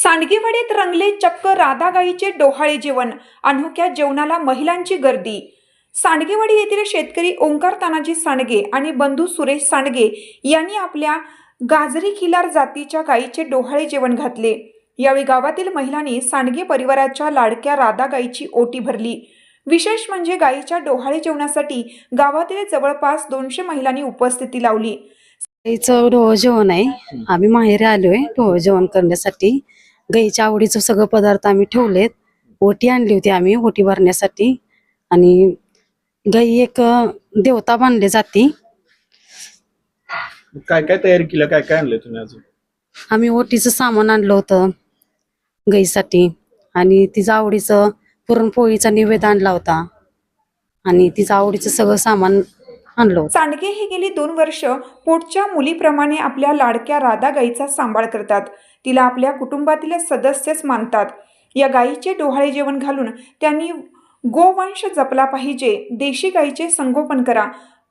सांडगेवाडीत रंगले चक्क राधागाईचे डोहाळे जेवण. अनोख्या जेवणाला महिलांची गर्दी. सांडगेवाडी येथील शेतकरी ओंकार तानाजी सांडगे आणि बंधू सुरेश सांडगे यांनी आपल्या गाजरी खिलार जातीच्या गाईचे डोहाळे जेवण घातले. यावेळी गावातील महिलांनी सांडगे परिवाराच्या लाडक्या राधागाईची ओटी भरली. विशेष म्हणजे गाईच्या डोहाळे जेवणासाठी गावातील जवळपास 200 महिलांनी उपस्थिती लावली. गाईचं डोहाळे जेवण आहे. आम्ही माहेरी आलोय डोहाळे जेवण करण्यासाठी. गाईच्या आवडीचं सगळं पदार्थ आम्ही ठेवलेत. ओटी आणली होती आम्ही ओटी भरण्यासाठी. आणि गाई एक देवता मानली जाते. काय काय तयारी केलं, काय काय आणलं तुम्ही अजून? आम्ही ओटीचं सामान आणलं होतं गाईसाठी आणि तिचं आवडीचं पुरणपोळीचा नैवेद्य आणला होता आणि तिचं आवडीचं सगळं सामान आणलं होतं. सांडगे हे गेली 2 वर्ष पोटच्या मुलीप्रमाणे आपल्या लाडक्या राधा गाईचा सांभाळ करतात. तिला आपल्या कुटुंबातील सदस्यच मानतात. या गाईचे डोहाळे जेवण घालून त्यांनी गोवंश जपला पाहिजे. देशी गाईचे संगोपन करा,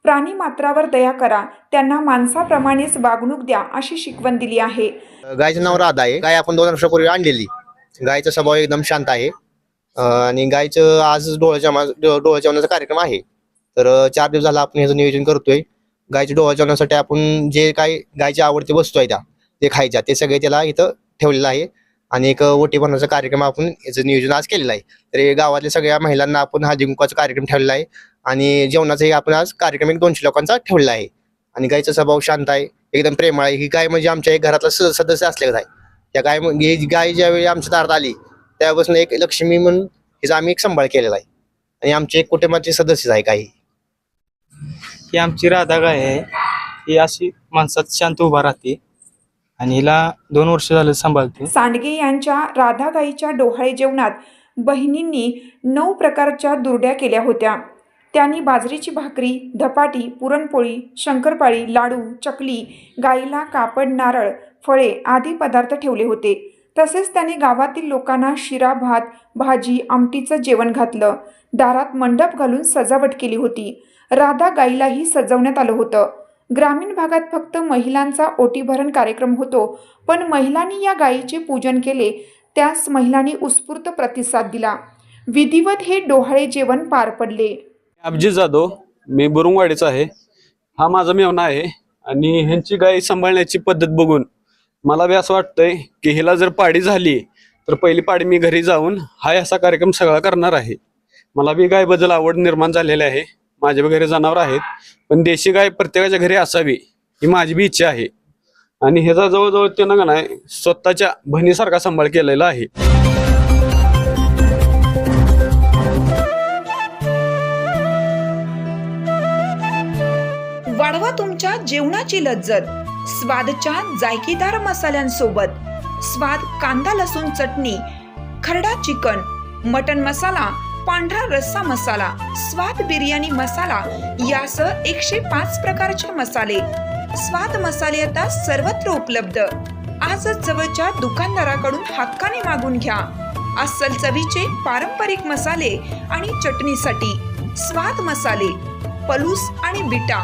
प्राणी मात्रावर दया करा, त्यांना माणसाप्रमाणेच वागणूक द्या अशी शिकवण दिली आहे. गायचं नाव राधा आहे. गाय आपण 2 वर्षापूर्वी आणलेली. गायचा स्वभाव एकदम शांत आहे आणि गायचं आज डोहाळे जेवणाचा कार्यक्रम आहे. तर 4 दिवस झाला आपण ह्याचं नियोजन करतोय. गायच्या डोहाळे जेवणासाठी आपण जे काही गायची आवडती वस्तू आहे ते खायच्या ते सगळे त्याला इथं ठेवलेलं आहे आणि एक ओटी भरण्याचा कार्यक्रम आपण याचं नियोजन आज केलेलं आहे. तर गावातल्या सगळ्या महिलांना आपण हळदी कुंकवाचा कार्यक्रम ठेवलेला आहे आणि जेवणाचाही आपण आज कार्यक्रम एक 200 लोकांचा ठेवलेला आहे. आणि गायचा स्वभाव शांत आहे, एकदम प्रेमळ आहे. ही गाय म्हणजे आमच्या एक घरातला सदस्य असल्यागत आहे. त्या गाय ज्यावेळी आमच्या दारात आली त्यापासून एक लक्ष्मी म्हणून हिचा आम्ही एक सांभाळ केलेला आहे आणि आमचे एक कुटुंबाचे सदस्य आहे. काही ही आमची राधा गाय आहे. ही अशी माणसात शांत उभा राहते आणि हिला 2 वर्ष झालं सांभाळते. सांडगे यांच्या राधा गाईच्या डोहाळे जेवणात बहिणींनी 9 प्रकारच्या दुर्ड्या केल्या होत्या. त्यांनी बाजरीची भाकरी, धपाटी, पुरणपोळी, शंकरपाळी, लाडू, चकली, गाईला कापड, नारळ, फळे आदी पदार्थ ठेवले होते. तसेच त्यांनी गावातील लोकांना शिरा, भात, भाजी, आमटीचं जेवण घातलं. दारात मंडप घालून सजावट केली होती. राधा गाईलाही सजवण्यात आलं होतं. ग्रामीण भागात फक्त महिलांचा ओटीभरण कार्यक्रम होतो, पण महिलांनी या गायीचे पूजन केले. त्यास महिलांनी उत्स्फूर्त प्रतिसाद दिला. विधिवत हे डोहाळे जेवण पार पडले. अभिजित जाधव, मी बुरुंगवाडीचा आहे. हा माझा मेव्हणा आहे आणि ह्यांची गाय सांभाळण्याची पद्धत बघून मला बी असं वाटतंय की हिला जर पाडी झाली तर पहिली पाडी मी घरी जाऊन हा असा कार्यक्रम सगळा करणार आहे. मला बी गायबद्दल आवड निर्माण झालेली आहे. माझ्या घरी जनावर आहेत, पण देशी गाय प्रत्येकाच्या घरी असावी ही माझी बी इच्छा आहे. आणि ह्याचा जवळजवळ त्यानं का नाही स्वतःच्या बहिणीसारखा सांभाळ केलेला आहे. वाढवा तुमच्या जेवणाची लज्जत स्वादच्या जायकेदार मसाल्यांसोबत. स्वाद कांदा लसूण चटणी, खरडा चिकन, मटन मसाला, पांढरा रस्सा मसाला, स्वाद बिर्याणी मसाला यासह 105 प्रकारचे मसाले. स्वाद मसाले आता सर्वत्र उपलब्ध. आजच जवळच्या दुकानदाराकडून हक्काने मागून घ्या. अस्सल चवीचे पारंपरिक मसाले आणि चटणीसाठी स्वाद मसाले, पलूस आणि बिटा.